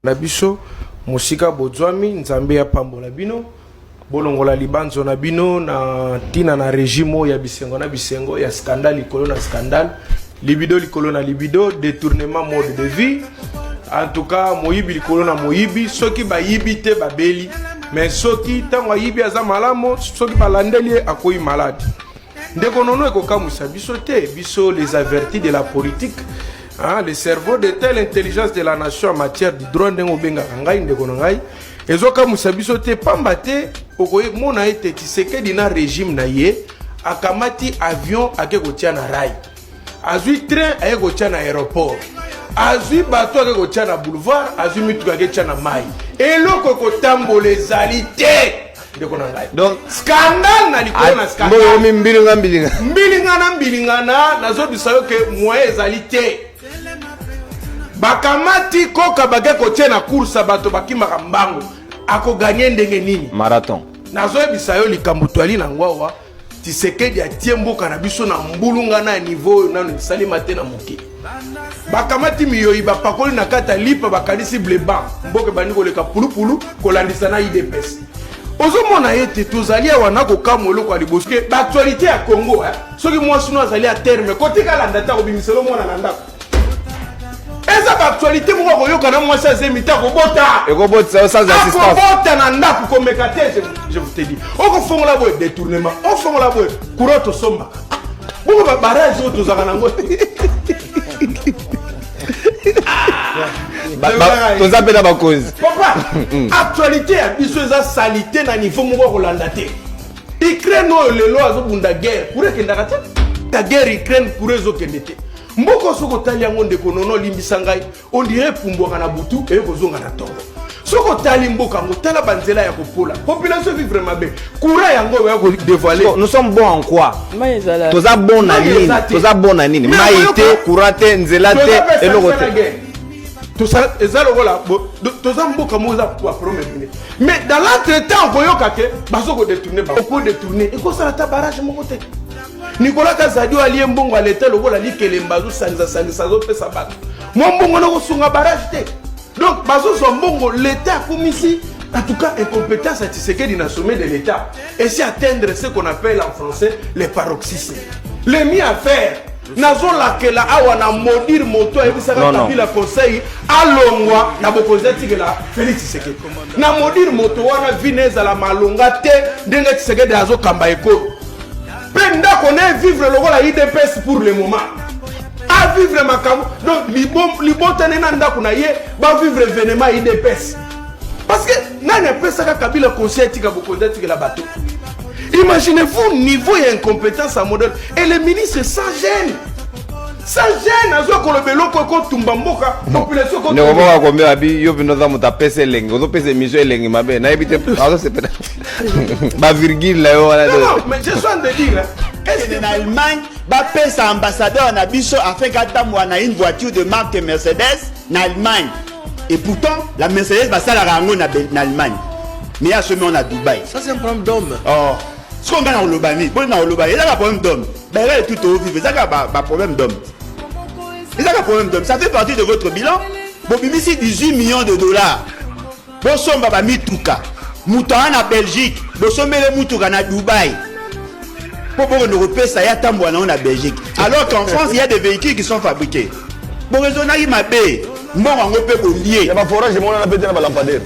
na biso musika bozwami nzambe ya pambola bino bolongola libanzo na bino na tina na régime ya bisengo na bisengo ya scandale likolo na scandale libido likolo na libido détournement mode de vie en tout cas moyibi likolo na moyibi soki ba yibi te babeli mais soki tango yibi aza malamo soki balandeli akoyi malade ndeko nono ekokamwisa biso te biso les avertis de la politique. Hein, le cerveau de telle intelligence de la nation en matière de droit de l'Obenga Rangai Ndegonangai, et Zoka Moussabiso te pambate, Okoye Mona ete Tshisekedi na régime na ye, akamati avion akekotia na rail. Azui train akekotia na aéroport. Azui bateau akekotia na boulevard, azui mitu akekotia na mai. Et loko kotambo les alités. Donc scandale na likolo na scandale. Mbilinga na nazo bisayo ke moye ezalité. Bakamati koka bage kotie na course bato bakimaka mbango ako gagner ndenge nini marathon nazo bisayo likambo twali na ngwawa Tshisekedi atie mboka na biso na mbulunga na niveau nanu sali matena moki bakamati miyoyi bapakoli na kata lipa bakanisi bleba mboka bandiko leka pulupulu kolandisa na IDPS ozomona ete tozali wana kokamolo kwa liboske actualité ya Congo soki mwasino azali a terme kotika landa ta obimiselo mwana na ndako eza ba actualité moko koyoka na mwasi azemita kobota ekobota sans assistance kobota na ndako komeka te je vous te dis okofongola boye détournement ofongola boye kuroto somba boko ba barrage oto zaka nango toza pena ba cause papa actualité ya biso eza salité na niveau moko kolanda te Ukraine oyo lelo azobunda guerre pour ekendaka te ta guerre Ukraine pour ezokende te mboko soko tali yango ndeko nono limbisa ngai on dirait pumbwaka na butu e kozonga na tongo soko tali mboka motala banzela ya kopola population vit vraiment bien courant yango ya ko dévoiler nous sommes bons en quoi toza bon na nini toza bon na nini maïté courant te nzela te eloko te toza ezalokola toza mboka moza pour promettre mais dans l'entretemps koyoka ke basoko détourner ba ko détourner et ko sala ta barrage moko te Nicolas Kazadio alie mbongo à l'état lokola likelemba zo sanisa zo pesa bato mo mbongo na ko sunga barrage te donc bazo so mbongo l'état comme ici en tout cas incompétence à Tshisekedi na sommet de l'état et c'est atteindre ce qu'on appelle en français les paroxysmes les mis à faire nazo lakela awa na modir moto ebisaka kabila conseil alongwa na bokozati la Félix Tshisekedi na modir moto wana vineza la malonga te ndenge Tshisekedi azo kamba ekolo penda connaît vivre le rôle à IDPS pour le moment à vivre makamo donc libotane na ndako na ye ba vivre événement IDPS parce que nani apesaka kabila conseil tika bokozati la bateau. Imaginez-vous niveau et incompétence à modèle et les ministres sans gêne azo ko lebelo ko tumba mboka population ko ne ko combien abi yo bino za mutapese lengi ozo pese mission lengi mabe na ebite azo se peda ba virgule là yo non mais je suis en train de dire est-ce que en Allemagne ba pesa ambassadeur na biso afin qu'atamwa na une voiture de marque Mercedes en Allemagne et pourtant la Mercedes va sala rango na Allemagne mais à ce moment à Dubaï ça c'est un problème d'homme oh ce qu'on gagne en Lobani bon na Lobani il y a un problème d'homme ben là tout au vivre ça ba problème d'homme. Il y a un problème d'homme. Ça fait partie de votre bilan. Bon, ici 18 millions de dollars. Bon, son baba mitouka. Moutan en Belgique. Bon, son mele moutouka na Dubaï. Pour bon, on repère ça y a tamboana en Belgique. Alors qu'en France, il y a des véhicules qui sont fabriqués. Bon, raison n'a ma paix. Bon, on peut lier. Il y a pas forage, mon a pété la lampadaire.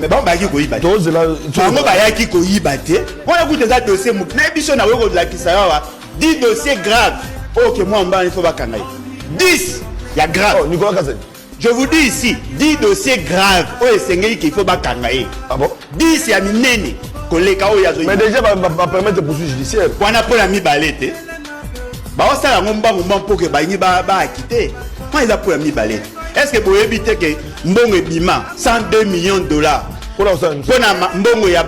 Mais bon, bah, qui koyi bate. Tous là. On va qui koyi bate. On a goûté ça dossier. N'a biso na wego de la Kisawa. 10 dossiers graves. Ok, moi, on va il faut pas kangaï. 10, il y a grave. Oh, Nicolas Kassé. Je vous dis ici, 10 dossiers graves. Oh, c'est qu'il faut pas kangaï. Ah bon? 10, il y a minene. Mais déjà, va permettre de poursuivre judiciaire. On a pas la mi balette. Bah, on s'est la momba pour que bah, il va quitter. Quand il a pour la mi balette. Est-ce que pour éviter que Mbongo Bima, 102 millions de dollars. Pour Mbongo, il y a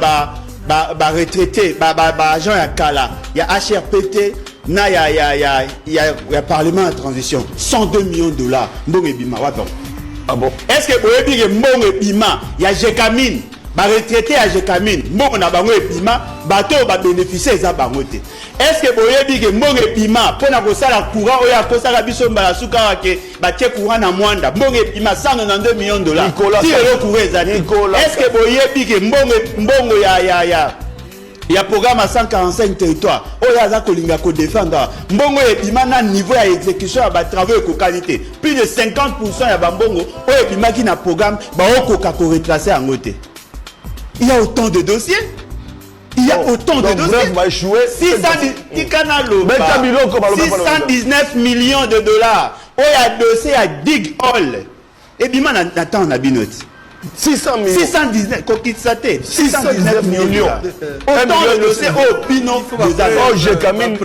retraité, agent à Kala, il y a HRPT. Il y a Parlement en transition. 102 millions de dollars. Mbongo Bima, ah bon? Est-ce que vous avez dit que Mbongo Bima, il y a Jekamine, retraité à Jekamine, mbongo na bango epima, bato ba bénéficier eza bango te. Est-ce que boyebi ke mbongo epima pona ko sala courant oya ko sala biso mbala suka ke ba tie courant na mwanda, mbongo epima 192 millions de dollars. Si le courant ezali. Est-ce que boyebi ke mbongo ya programme à 145 territoires oya za kolinga ko défendre mbongo epima na niveau ya exécution ya ba travaux ko qualité. Plus de 50% ya ba mbongo oya epima ki na programme ba okoka ko retracer en côté. Il y a autant de dossiers. Il y a autant de dossiers. 619 millions de dollars. Oh, il y a dossier à Dig Hall. Et bien, on attend la binote. 600 millions. 619, 619 millions. Autant de dossiers au Pino des agents. Oh, j'ai quand même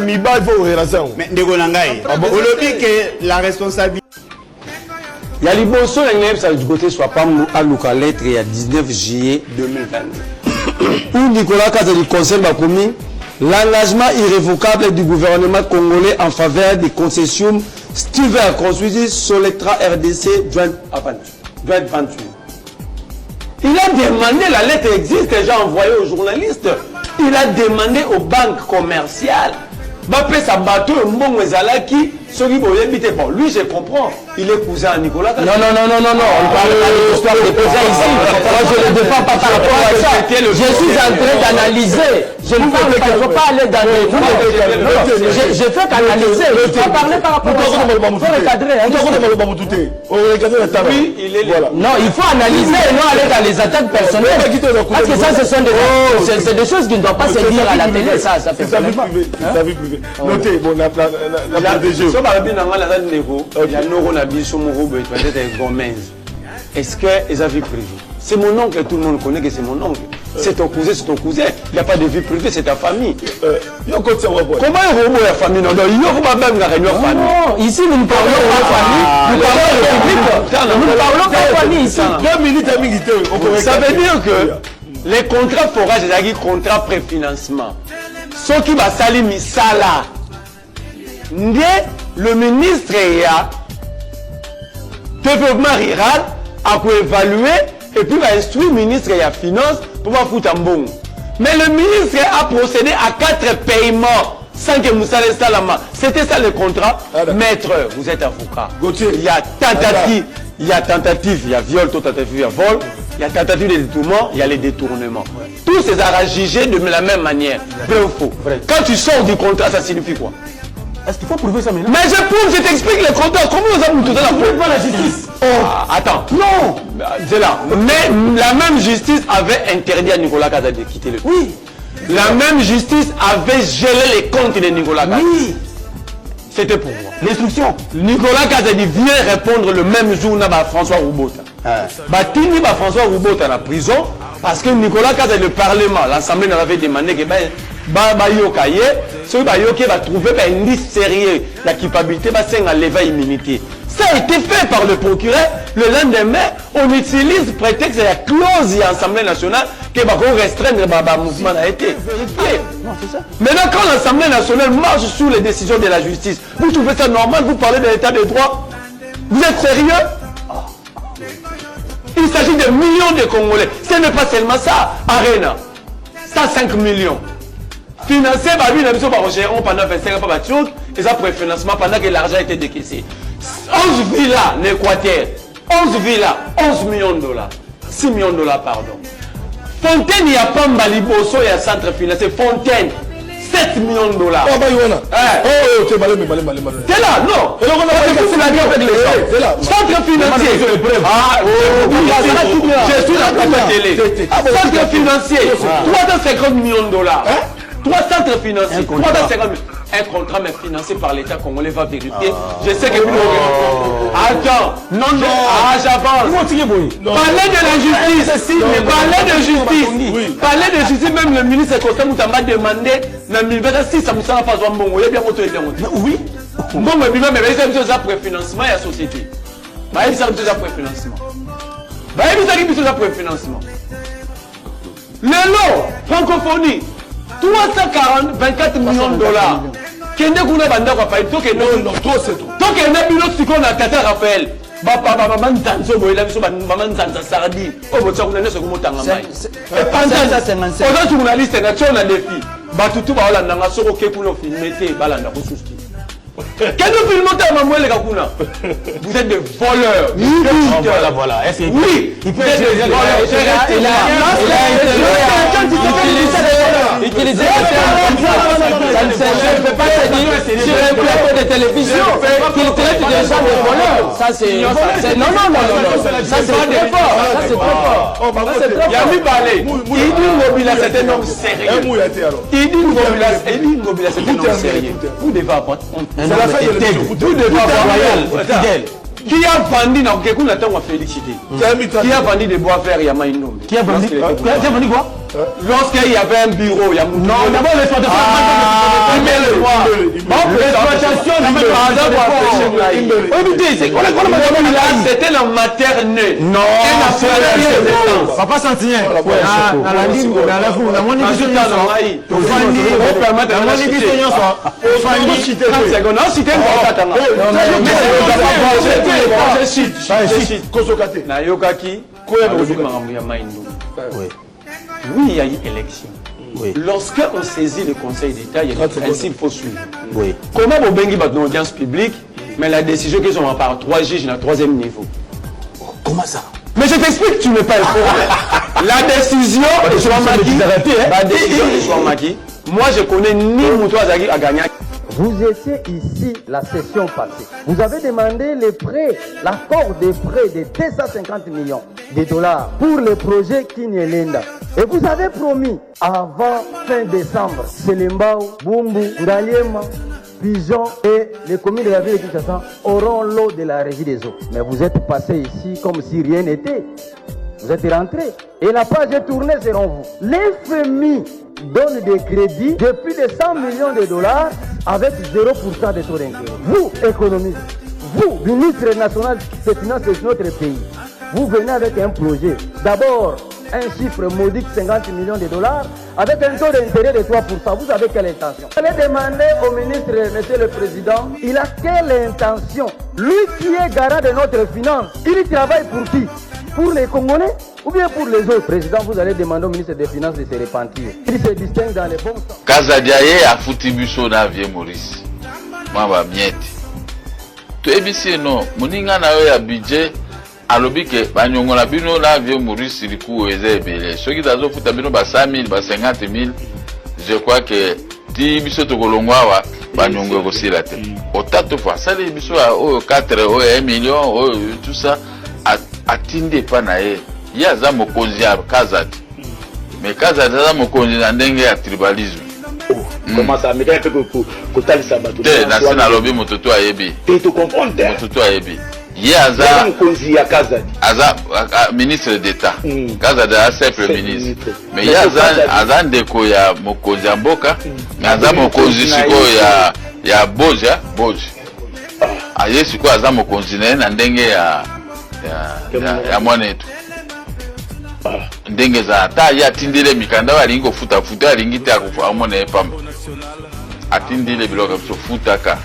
mis bas, il faut raison. Mais de Golangaï, on le dit que la responsabilité. Il y a l'Ibosso, ça du côté soit pas à Luka lettre, il y a 19 juillet 2022. Pour Nicolas Kazali du Conseil commis l'engagement irrévocable du gouvernement congolais en faveur des concessions Stiver construites sur l'Electra RDC Joint 28. Il a demandé, la lettre existe, déjà envoyée aux journalistes, il a demandé aux banques commerciales. Bappé sa bateau, bon ezalaki, celui qui habite bon. Lui, je comprends. Il est cousin à Nicolas. Non, on parle pas de l'histoire des cousins ici. Moi, je ne défends pas par rapport à ça. Je suis en train d'analyser. Je ne veux pas aller dans les. Je fais qu'analyser. Je ne peux pas parler par rapport à ça. Il faut recadrer. Oui, il est là. Non, il faut analyser et non aller dans les attaques personnelles. Parce que ça, ce sont des choses qui ne doivent pas se dire à la télé. Ça fait pas. Notez, bon, la jeux. Est-ce qu'ils ont vie privée? C'est mon oncle, tout le monde connaît que c'est mon oncle. C'est ton cousin, il n'y a pas de vie privée, c'est ta famille. Comment il y a la famille? Non, ici nous ne parlons pas de famille, nous parlons de public. Nous ne parlons pas de famille ici. 2 minutes, ça veut dire que les contrats forage, c'est-à-dire contrat préfinancement. Ceux qui va salir misala, le ministre a développement rural a pu évaluer et puis va instruire le ministre et la finance pour voir foutre un bon. Mais le ministre a procédé à 4 paiements sans que Moussa Salama. C'était ça le contrat. Maître, vous êtes avocat. Il y a tentative, il y a viol, tentative, il y a vol. Il y a tentative de détournement, il y a les détournements. Tous ces arrêts jugés de la même manière. Vrai ou faux? Quand tu sors du contrat, ça signifie quoi? Est-ce qu'il faut prouver ça maintenant? Mais je t'explique le contrat. Comment nous avons tout ça? Pas la justice. Attends. Non. C'est là. Mais la même justice avait interdit à Nicolas Kazadi de quitter le pays. Oui. La même justice avait gelé les comptes de Nicolas Kazadi. Oui. C'était pour moi. L'instruction. Nicolas Kazadi vient répondre le même jour à François Roubota. Batini François Roubota à la prison parce que Nicolas Kazadi, le Parlement, l'Assemblée avait demandé que Bayokaye, ceux qui va trouver un liste sérieux, la culpabilité va s'enlever immunité. Ça a été fait par le procureur. Le lendemain, on utilise prétexte de la clause de l'Assemblée nationale qui va restreindre le mouvement a été. Maintenant, quand l'Assemblée nationale marche sous les décisions de la justice, vous trouvez ça normal? Vous parlez de l'état de droit? Vous êtes sérieux? Il s'agit de millions de Congolais. Ce n'est pas seulement ça. Arena, 105 millions. Financé par lui, pendant 25 ans par Batiouk, et ça pour le financement pendant que l'argent a été décaissé. 11 villas, l'Équateur. 11 villas, 11 millions de dollars. 6 millions de dollars, pardon. Fontaine, il n'y a pas Mbaliboso, il y a centre financier. Fontaine, 7 millions de dollars. C'est là, non. C'est là. Centre financier. Je suis dans la télé. Centre financier, 350 millions de dollars. 3 centres financiers, 350 millions. Un contrat mais financé par l'État congolais va vérifier. Je sais que vous... Attends, non, j'avance. Parlez de la justice. Parlez de justice. Même le ministre Costa Moutamba demandé si ça ne sera pas un bon. Il y a bien oui. Bon, mais il y a un préfinancement et la société. Il y a un préfinancement. Le lot, francophonie, 324 millions de dollars. Kende kuna banda kwa faillite, trop c'est tout. Tant que na bilo siko na tata Raphaël. Maman Tanzo, maman Tanza Sardi, oh, votre journaliste, comment t'en as ça, c'est un journaliste, on a des filles. Batutu, balanda, nga soko kekuno filmete, balanda, kususki. Quel film t'as maman les gars? Vous êtes des voleurs. Voilà. Oui, il peut être des voleurs. Utiliser je ne peux pas te dire sur un plateau de télévision qu'il traite des gens de voleurs. Ça c'est non. Ça c'est très fort. Ça c'est très fort. Yami Balé. Il dit Ngobila c'est un homme sérieux. Il dit Ngobila c'est un homme sérieux. Vous devez apprendre. C'est la fin de l'émission. Vous devez avoir fidèle. Qui a vendu dans quelque chose d'attendre à féliciter? Qui a vendu des bois verts Yama Inom? Qui a vendu quoi? Lorsqu'il y avait un bureau, il y a non, d'abord l'exploitation. C'était la maternelle. Non, Papa Santien. Oui, il y a eu élection. Oui. Lorsqu'on saisit le Conseil d'État, il y a des principes qu'il faut suivre. Oui. Comment vous bengi votre audience publique, mais la décision qu'ils ont par 3 juges à 3e niveau? Comment ça? Mais je t'explique, tu n'es pas le courant. La décision de Chouamaki, moi je connais ni Moutou Azagi à gagner. Vous étiez ici la session passée. Vous avez demandé les prêts, l'accord des prêts de 250 millions de dollars pour le projet Kinyelenda. Et vous avez promis avant fin décembre, Selembao, Bumbu, Ngaliema, Pigeon et les communes de la ville de Kinshasa auront l'eau de la régie des eaux. Mais vous êtes passé ici comme si rien n'était. Vous êtes rentré et la page est tournée selon vous. L'FMI donne des crédits de plus de 100 millions de dollars avec 0% de taux d'intérêt. Vous, économistes, vous, ministre national des finances de notre pays, vous venez avec un projet. D'abord, un chiffre modique, 50 millions de dollars, avec un taux d'intérêt de 3%. Vous avez quelle intention? Je vais demander au ministre, monsieur le président, il a quelle intention? Lui qui est garant de notre finance, il travaille pour qui? Pour les Congolais ou bien pour les autres? Président, vous allez demander au ministre des Finances de se repentir. Il se distingue dans les bons sens. Kazadiaye a foutu biso na vie Maurice. Mwa miete. To ebisi no, muninga na yo ya budget alobi ke banyongo na bino na vie Maurice liku ezebele. Soki dazo futa bino ba 5000 ba 50000, je crois que ti biso to kolongwa wa banyongo ko sila te. Otato fa sale biso o 4 o 1 million o tout ça atinde pa na ye. Ya za mokonzi ya Kazadi. Mais Kazadi za mokonzi na ndenge ya tribalisme. Comment ça? Mais quand ça bateau. Dans ce lobby mototo ayebi. Tu te comprends? Mototo ayebi. Ya za mokonzi ya Kazadi. Aza ministre d'État. Kazadi a simple ministre. Mais ya za azandeko ya mokonzi ya mboka. Mais aza mokonzi siko ya Boja. Aye siko aza mokonzi na ndenge ya mwanetu. Ndenge za ata ya tindile mikanda alingo futa alingi te akufa amona epamba atindile biloka biso futaka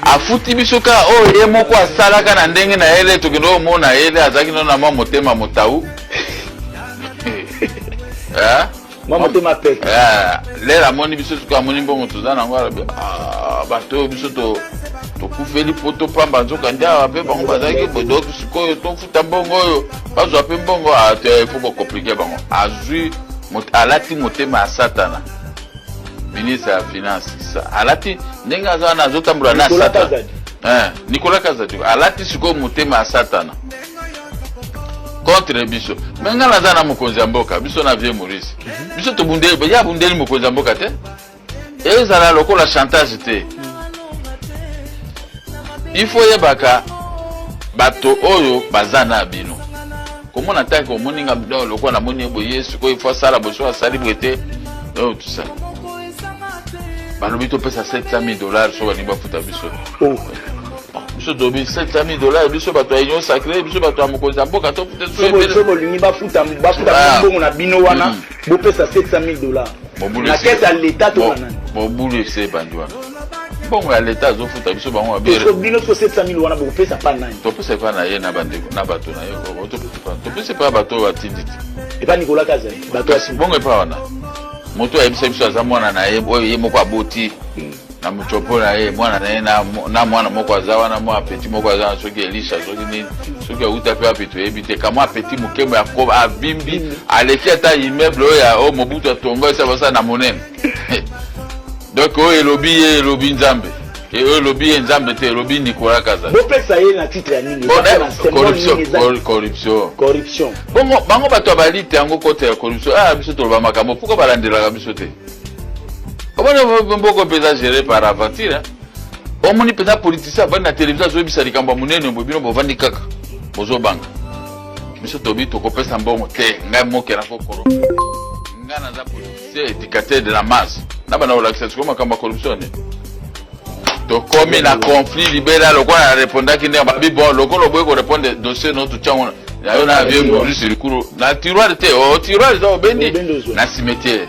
afuti bisoka o ye moko asalaka na ndenge na ele tokendo mona ele azaki no na motema motau motema peke lera moni biso tuka moni mbongo tuzana ngwara bato biso to kufeli poto pamba nzoka ndia pe bango bazaki bodo sikoyo to futa mbongo oyo bazwa pe mbongo ate faut compliquer bango azui alati motema satana ministre ya finance alati ndenga zana zotambula na satana Nicolas Kazadi alati sikoyo motema satana contre biso menga lazana mokonzi ya mboka biso na vie Maurice biso to bundeli ya bundeli mokonzi ya mboka te ezala lokola chantage te. Il faut yebaka bato oyo bazana bino. Comment on attaque au moninga bidon le quoi na moni boye ce qu'il faut ça la boso à sali brete. Oh tout ça. Balobi to pesa $700,000 sur ni ba futa biso. Oh. Biso dobi $700,000 biso bato ayo sacré biso bato amokonzi mboka to futa so bolingi ba futa mbongo na bino wana bo pesa $700,000. Na kesa l'état to wana. Bon boule c'est bandi wana. mbongo ya leta azofuta biso bango Parce que bino to 700 000 wana boko pesa pa nani. To pesa pa na ye na bandeko na bato na yo. To pesa pa bato batinditi. Et pas Nicolas Kazali, bato asi. Bongo pa wana. Moto ya biso aza mwana na ye, oyo ye moko aboti. Na muchopo na ye mwana na ye na mwana moko aza wana mwa petit moko aza soki Elisha soki ni soki uta pe apitu ebite kama petit mukemo ya ko abimbi aleki ata immeuble oya o Mobutu atongo esa basa na monene. Donc o elobi nzambe. Et o elobi nzambe te elobi Nicolas Kazali. Bo pesa ye na titre ya nini? Corruption. Bongo bango bato bali te yango kote ya corruption. Ah biso to ba makambo pourquoi balandela biso te? Comment mboko pesa géré par aventure? On moni pesa politicien va na télévision zo bisa likambo munene mbobino bovandi kaka. Bozo banga. Biso tobi to kopesa mbongo te ngai moke na kokoro. Ngana za politicien éducateur de la masse. Na bana olaxer comme kama corruption. To komi na conflit libéral lokwa na répondre ki ne babi bon lokolo boy ko répondre dossier no to chango. Ya yo na vie mo sur kuro. Na tiroir te o tiroir zo bendi na cimetière.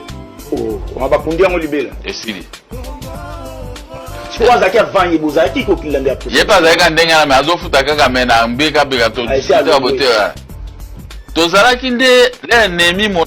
On va pundia ngo libela. Esili. Kwa zakia vanyi bozaki ko kilande apo. Ye pa zaka ndenga na azofuta kaka mena mbeka beka to. To zara kinde le ennemi mo